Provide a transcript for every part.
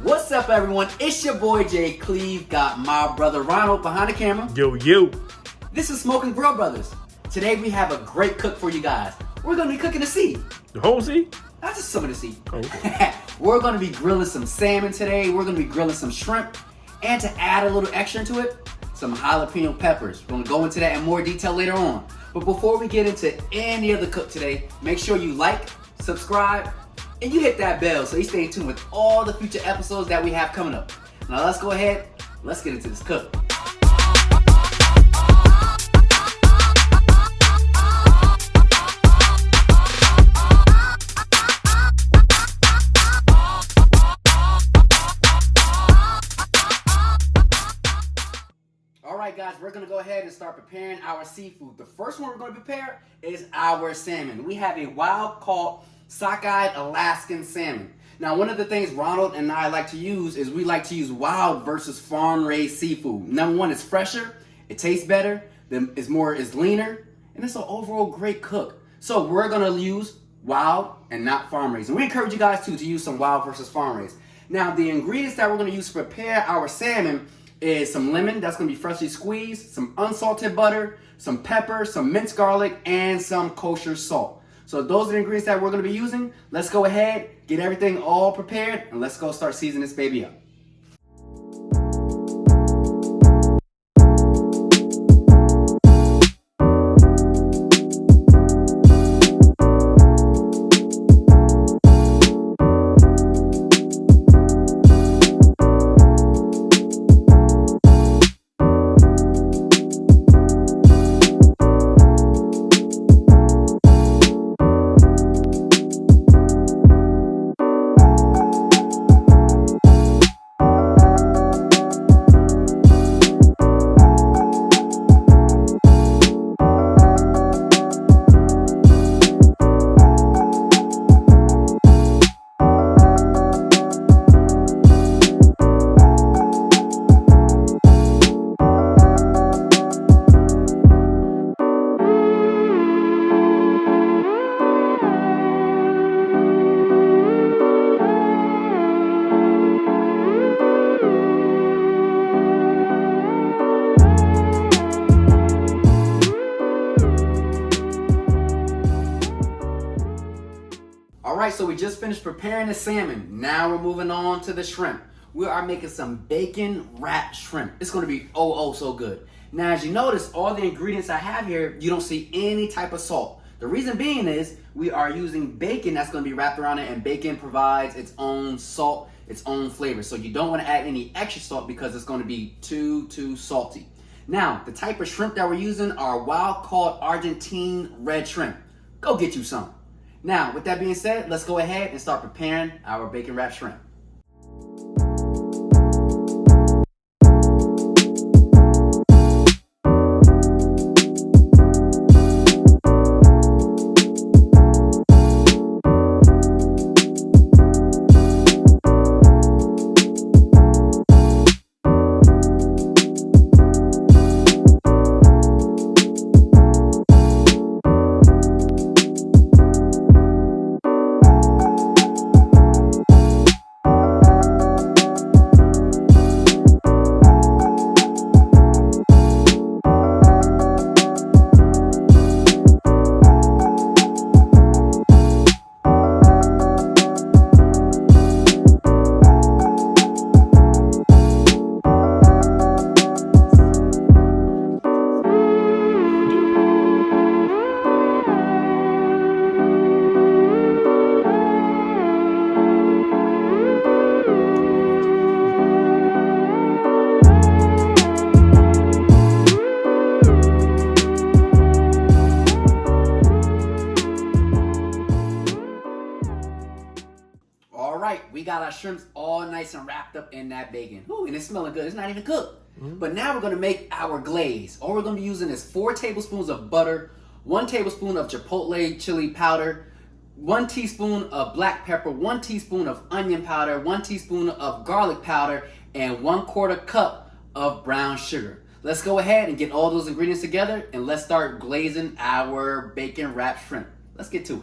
What's up, everyone? It's your boy Jay Cleve. Got my brother Ronald behind the camera. Yo. This is SnG Brothas. Today we have a great cook for you guys. We're gonna be cooking the sea. The whole sea? Not just some of the sea. Oh, okay. We're gonna be grilling some salmon today. We're gonna be grilling some shrimp. And to add a little extra into it, some jalapeno peppers. We're gonna go into that in more detail later on. But before we get into any of the cook today, make sure you like, subscribe, and you hit that bell so you stay tuned with all the future episodes that we have coming up. Now let's go ahead, let's get into this cook. Alright guys, we're going to go ahead and start preparing our seafood. The first one we're going to prepare is our salmon. We have a wild-caught sockeye Alaskan salmon. Now, one of the things Ronald and I like to use is we like to use wild versus farm-raised seafood. Number one, it's fresher, it tastes better, it's leaner, and it's an overall great cook. So we're going to use wild and not farm-raised. And we encourage you guys to use some wild versus farm-raised. Now, the ingredients that we're going to use to prepare our salmon is some lemon, that's going to be freshly squeezed, some unsalted butter, some pepper, some minced garlic, and some kosher salt. So those are the ingredients that we're going to be using. Let's go ahead, get everything all prepared, and let's go start seasoning this baby up. Alright, so we just finished preparing the salmon. Now we're moving on to the shrimp. We are making some bacon wrapped shrimp. It's going to be so good. Now, as you notice, all the ingredients I have here, you don't see any type of salt. The reason being is we are using bacon that's going to be wrapped around it, and bacon provides its own salt, its own flavor. So you don't want to add any extra salt because it's going to be too salty. Now, the type of shrimp that we're using are wild-caught Argentine red shrimp. Go get you some. Now, with that being said, let's go ahead and start preparing our bacon wrapped shrimp. We got our shrimps all nice and wrapped up in that bacon. Ooh, and it's smelling good. It's not even cooked. But now we're going to make our glaze. All we're going to be using is 4 tablespoons of butter, 1 tablespoon of chipotle chili powder, 1 teaspoon of black pepper, 1 teaspoon of onion powder, 1 teaspoon of garlic powder, and 1/4 cup of brown sugar. Let's go ahead and get all those ingredients together and let's start glazing our bacon wrapped shrimp. Let's get to it.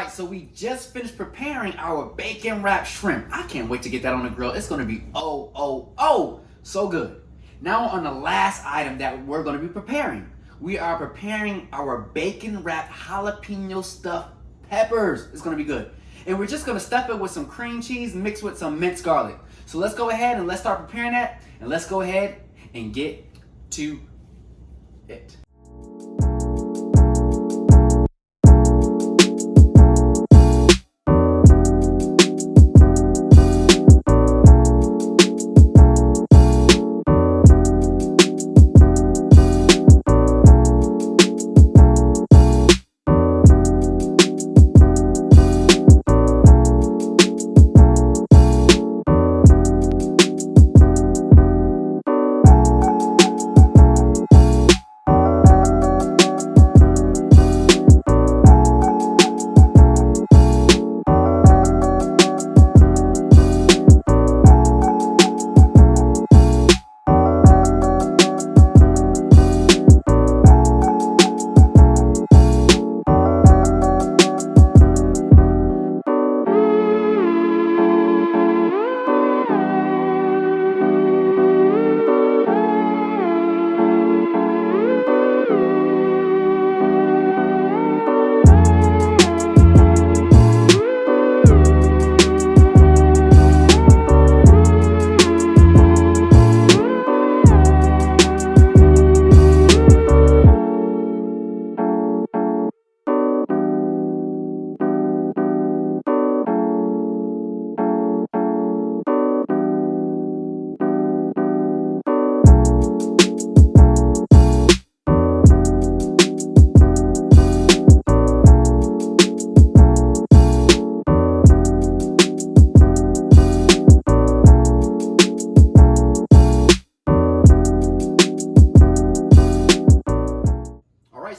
right, so we just finished preparing our bacon wrapped shrimp. I can't wait to get that on the grill. It's gonna be so good. Now on the last item that we're gonna be preparing. We are preparing our bacon wrapped jalapeno stuffed peppers. It's gonna be good. And we're just gonna stuff it with some cream cheese mixed with some minced garlic. So let's go ahead and let's start preparing that. And let's go ahead and get to it.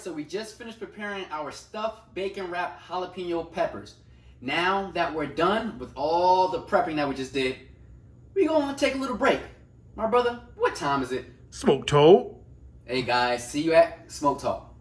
So we just finished preparing our stuffed bacon wrapped jalapeno peppers. Now that we're done with all the prepping that we just did, we're gonna take a little break. My brother, what time is it? Smoke Toad. Hey guys, see you at Smoke Talk.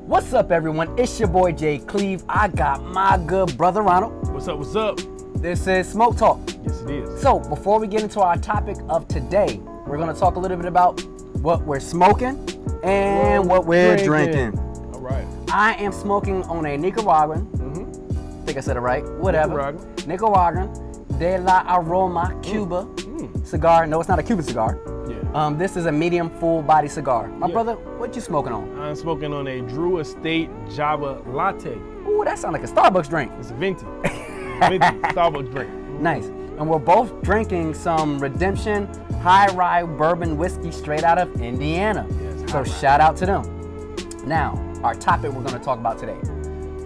What's up, everyone? It's your boy Jay Cleve. I got my good brother Ronald. What's up? What's up? This is Smoke Talk. Yes, it is. So before we get into our topic of today, we're going to talk a little bit about what we're smoking and what we're drinking. All right. I am smoking on a Nicaraguan. I think I said it right. Whatever. Nicaraguan de la Aroma Cuba cigar. No, it's not a Cuban cigar. Yeah. This is a medium full body cigar. My brother, what you smoking on? I'm smoking on a Drew Estate Java Latte. Ooh, that sounds like a Starbucks drink. It's a venti Starbucks drink. Nice. And we're both drinking some Redemption High Rye Bourbon Whiskey straight out of Indiana. Yes, so shout out to them. Now, our topic we're gonna talk about today.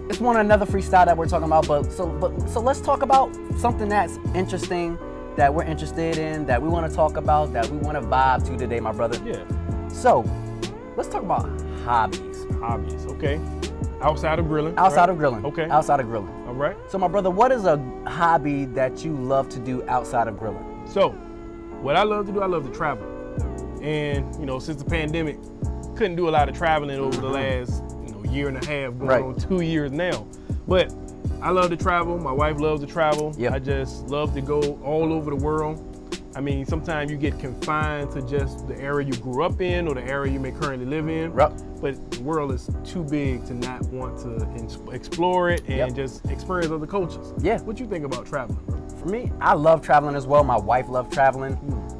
It's another freestyle that we're talking about, but let's talk about something that's interesting, that we're interested in, that we want to talk about, that we want to vibe to today, my brother. Yeah. So, let's talk about hobbies. Hobbies, okay. Outside of grilling. Outside right? of grilling. Okay. Outside of grilling. All right. So, my brother, what is a hobby that you love to do outside of grilling? So, what I love to do, I love to travel. And, since the pandemic, couldn't do a lot of traveling over the last, year and a half, going on 2 years now. But I love to travel. My wife loves to travel. Yep. I just love to go all over the world. I mean, sometimes you get confined to just the area you grew up in or the area you may currently live in. Yep. But the world is too big to not want to explore it and just experience other cultures. Yeah. What you think about traveling, bro? For me, I love traveling as well. My wife loves traveling.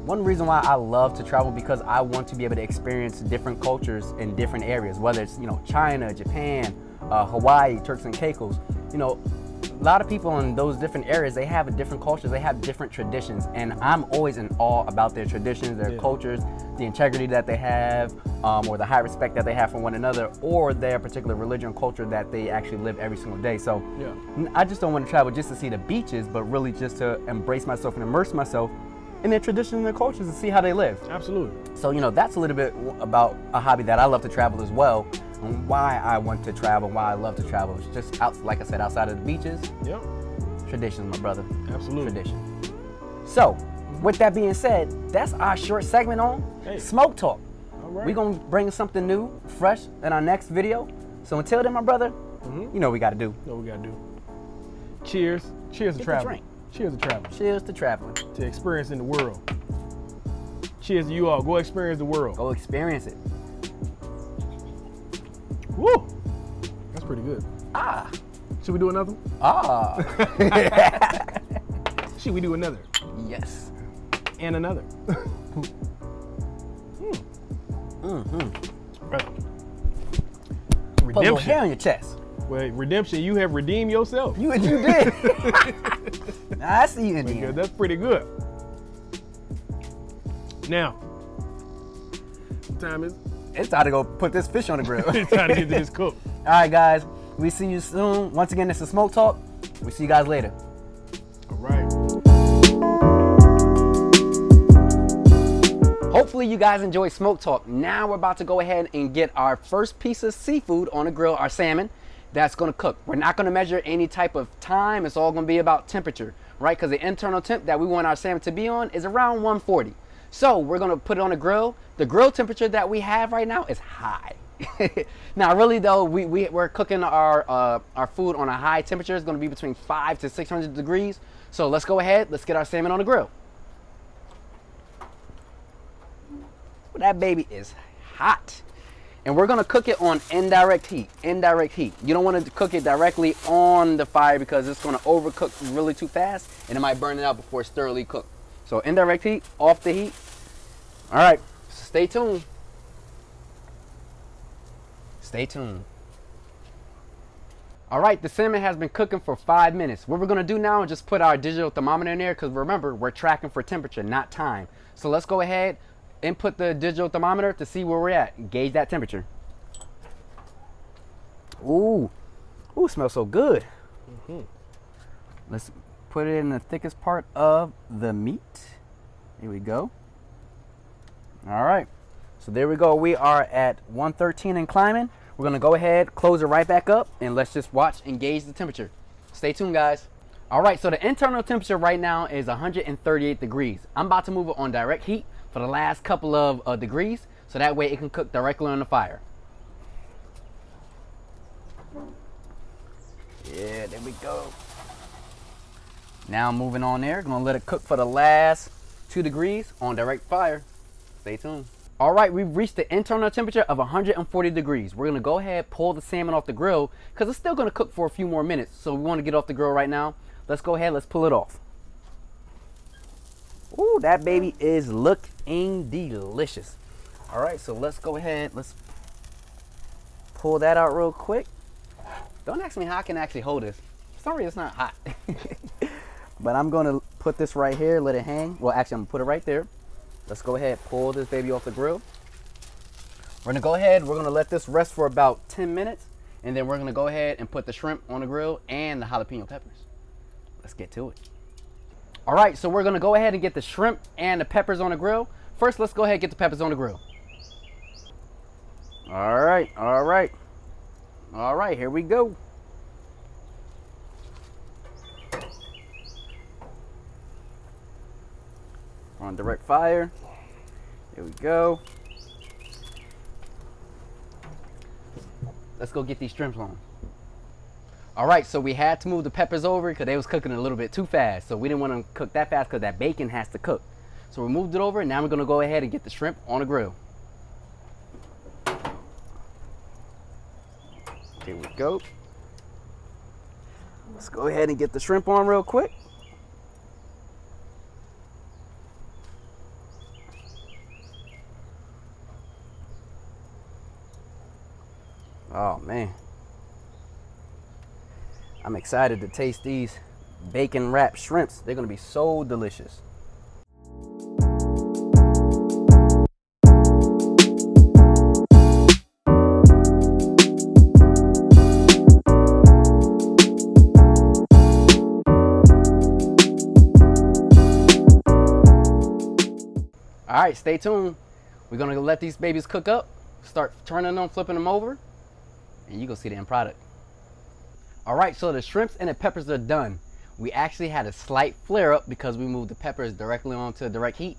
One reason why I love to travel because I want to be able to experience different cultures in different areas, whether it's China, Japan, Hawaii, Turks and Caicos. A lot of people in those different areas, they have a different cultures, they have different traditions, and I'm always in awe about their traditions, their cultures, the integrity that they have, or the high respect that they have for one another, or their particular religion and culture that they actually live every single day. So I just don't want to travel just to see the beaches, but really just to embrace myself and immerse myself in their traditions and their cultures and see how they live. Absolutely. So, that's a little bit about a hobby that I love to travel as well, and why I want to travel, why I love to travel. It's just, like I said, outside of the beaches. Yep. Traditions, my brother. Absolutely. Tradition. So, with that being said, that's our short segment on Smoke Talk. All right. We're going to bring something new, fresh in our next video. So until then, my brother, you know what we got to do. Know what we got to do. Cheers. Cheers to traveling. Drink. Cheers to traveling. Cheers to traveling. To experiencing the world. Cheers to you all. Go experience the world. Go experience it. Woo! That's pretty good. Ah. Should we do another one? Ah. Should we do another? Yes. And another. Right. Put a little hair on your chest. Well, redemption, you have redeemed yourself. You did. I see you in Because here. that's pretty good. Now, what time is it? It's time to go put this fish on the grill. It's time to get this cooked. All right, guys. We see you soon. Once again, this is Smoke Talk. We see you guys later. All right. Hopefully you guys enjoyed Smoke Talk. Now we're about to go ahead and get our first piece of seafood on the grill, our salmon, that's gonna cook. We're not gonna measure any type of time. It's all gonna be about temperature, right? Because the internal temp that we want our salmon to be on is around 140. So we're gonna put it on the grill. The grill temperature that we have right now is high. Now really though, we're cooking our food on a high temperature. It's gonna be between 500 to 600 degrees. So let's go ahead, let's get our salmon on the grill. That baby is hot. And we're gonna cook it on indirect heat, You don't wanna cook it directly on the fire because it's gonna overcook really too fast and it might burn it out before it's thoroughly cooked. So indirect heat, off the heat. All right, stay tuned. Stay tuned. All right, the salmon has been cooking for 5 minutes. What we're gonna do now is just put our digital thermometer in there because remember, we're tracking for temperature, not time. So let's go ahead, input the digital thermometer to see where we're at. Gauge that temperature. Ooh, smells so good. Let's put it in the thickest part of the meat. Here we go. All right, so there we go. We are at 113 and climbing. We're gonna go ahead, close it right back up, and let's just watch and gauge the temperature. Stay tuned, guys. All right, so the internal temperature right now is 138 degrees. I'm about to move it on direct heat for the last couple of degrees, so that way it can cook directly on the fire. Yeah, there we go. Now moving on there, gonna let it cook for the last 2 degrees on direct fire. Stay tuned. All right, we've reached the internal temperature of 140 degrees. We're gonna go ahead, pull the salmon off the grill because it's still gonna cook for a few more minutes. So we wanna get off the grill right now. Let's go ahead, let's pull it off. Ooh, that baby is looking delicious. All right, so let's go ahead, let's pull that out real quick. Don't ask me how I can actually hold this. For some reason, it's not hot. But I'm gonna put this right here, let it hang. Well, actually, I'm gonna put it right there. Let's go ahead, pull this baby off the grill. We're gonna go ahead, we're gonna let this rest for about 10 minutes, and then we're gonna go ahead and put the shrimp on the grill and the jalapeno peppers. Let's get to it. All right, so we're gonna go ahead and get the shrimp and the peppers on the grill. First, let's go ahead and get the peppers on the grill. All right, all right. All right, here we go. On direct fire. Here we go. Let's go get these shrimps on. All right, so we had to move the peppers over because they was cooking a little bit too fast. So we didn't want to cook that fast because that bacon has to cook. So we moved it over, and now we're gonna go ahead and get the shrimp on the grill. Here we go. Let's go ahead and get the shrimp on real quick. Oh man, I'm excited to taste these bacon wrapped shrimps. They're gonna be so delicious. All right, stay tuned. We're gonna let these babies cook up, start turning them, flipping them over, and you're gonna see the end product. All right, so the shrimps and the peppers are done. We actually had a slight flare up because we moved the peppers directly onto direct heat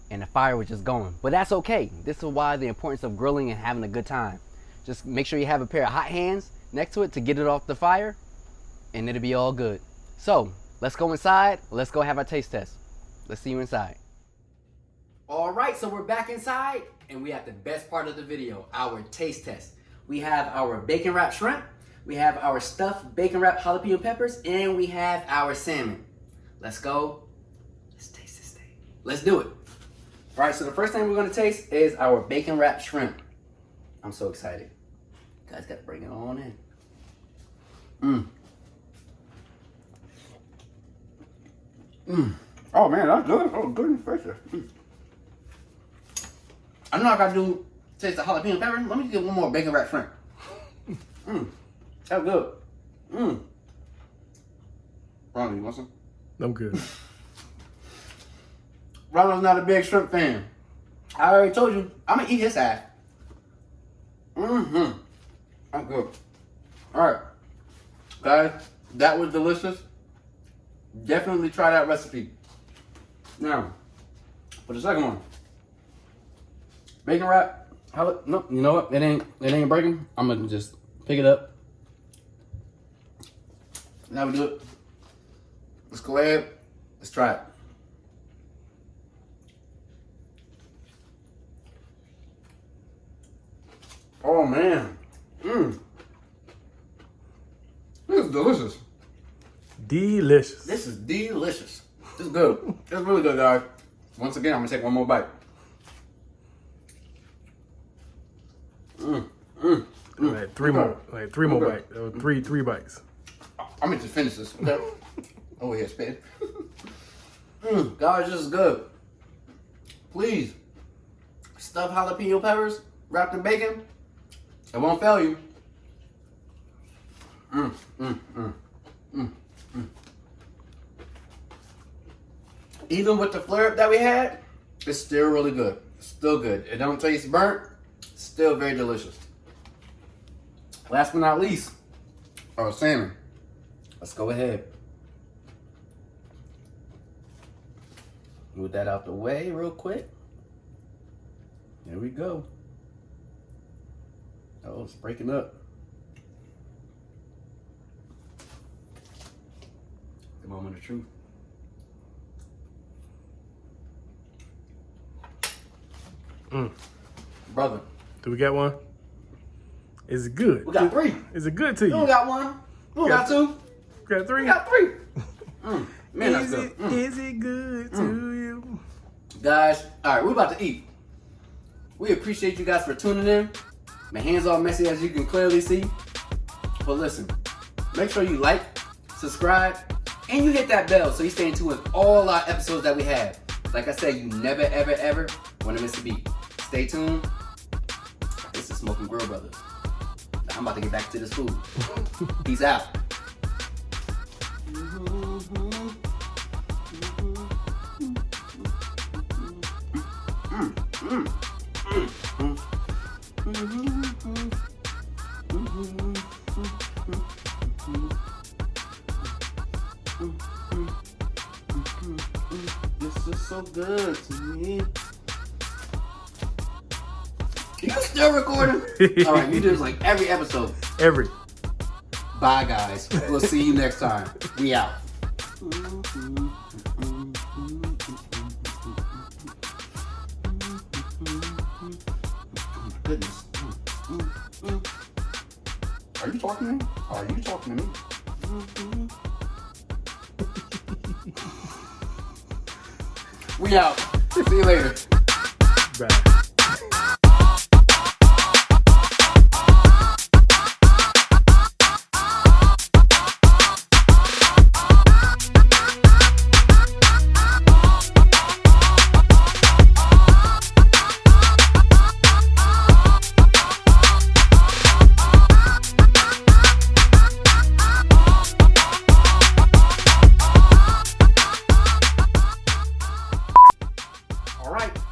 and the fire was just going. But that's okay. This is why the importance of grilling and having a good time. Just make sure you have a pair of hot hands next to it to get it off the fire, and it'll be all good. So let's go inside. Let's go have our taste test. Let's see you inside. All right, so we're back inside and we have the best part of the video, our taste test. We have our bacon wrapped shrimp, we have our stuffed bacon wrapped jalapeno peppers, and we have our salmon. Let's go. Let's taste this thing. Let's do it. All right, so the first thing we're gonna taste is our bacon wrapped shrimp. I'm so excited. Guys, gotta bring it on in. Oh man, that's good. Oh, goodness gracious. I know I gotta do taste the jalapeno pepper. Let me get one more bacon wrapped shrimp. That's good. Ronald, you want some? I'm good. Ronald's not a big shrimp fan. I already told you, I'm gonna eat his ass. I'm good. All right, guys, that was delicious. Definitely try that recipe. Now, for the second one. Bacon wrap. No, you know what? It ain't breaking. I'm gonna just pick it up. Now we do it. Let's go ahead. Let's try it. Oh man. This is delicious. Delicious. This is delicious. This is good. It's really good, guys. Once again, I'm gonna take one more bite. Like three more bites. Three bites. I'm gonna just finish this. Okay. Over here, spin. Guys, this is good. Please, stuff jalapeno peppers, wrapped in bacon. It won't fail you. Even with the flare up that we had, it's still really good. It's still good. It don't taste burnt. Still very delicious. Last but not least, our salmon. Let's go ahead. Move that out the way real quick. There we go. Oh, it's breaking up. The moment of truth. Brother. Do we got one? Is it good? We got three. Is it good to you? We got one. We got two. We got three? We got three. Man, that's good. Is it good to you? Guys, all right, we're about to eat. We appreciate you guys for tuning in. My hands all messy as you can clearly see. But listen, make sure you like, subscribe, and you hit that bell so you stay in tune with all our episodes that we have. Like I said, you never, ever, ever want to miss a beat. Stay tuned. is SnG Brothas. I'm about to get back to this food. Peace out. This is so good to me. You still recording? All right, you do this like every episode. Every. Bye, guys. We'll see you next time. We out. Goodness. Are you talking to me? Are you talking to me? We out. See you later. Bye.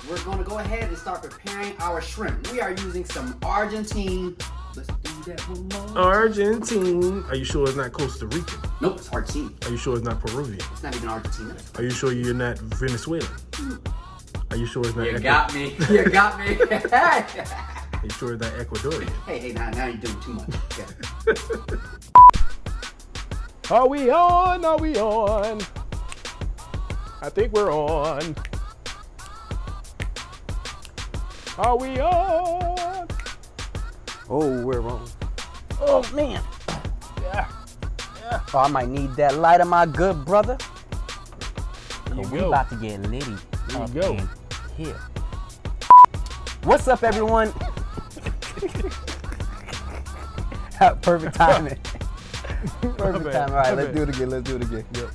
We're going to go ahead and start preparing our shrimp. We are using some Argentine. Let's do that one more. Argentine. Are you sure it's not Costa Rican? Nope, it's Argentine. Are you sure it's not Peruvian? It's not even Argentina. Are you sure you're not Venezuelan? Are you sure it's not You got me. You got me. Are you sure it's not Ecuadorian? Hey, now you're doing too much. Okay. Are we on? Are we on? I think we're on. Are we on? Oh, we're on. Oh, man. Yeah. Oh, I might need that light of my good brother. We about to get litty. There you go. Here. What's up, everyone? Perfect timing. Perfect time. All right, let's do it again. Yep.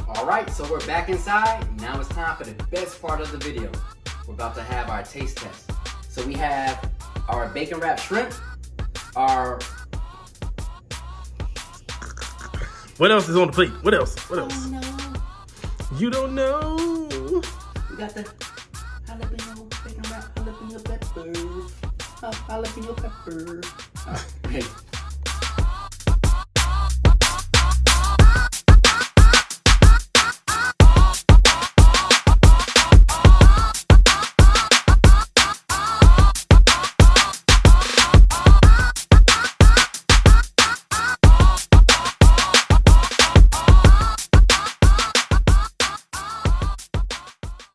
All right, so we're back inside. Now it's time for the best part of the video. We're about to have our taste test. So we have our bacon wrapped shrimp, our... What else is on the plate? What else? What else? Oh, no. You don't know. We got the jalapeno bacon wrapped jalapeno peppers. Jalapeno pepper. Hey.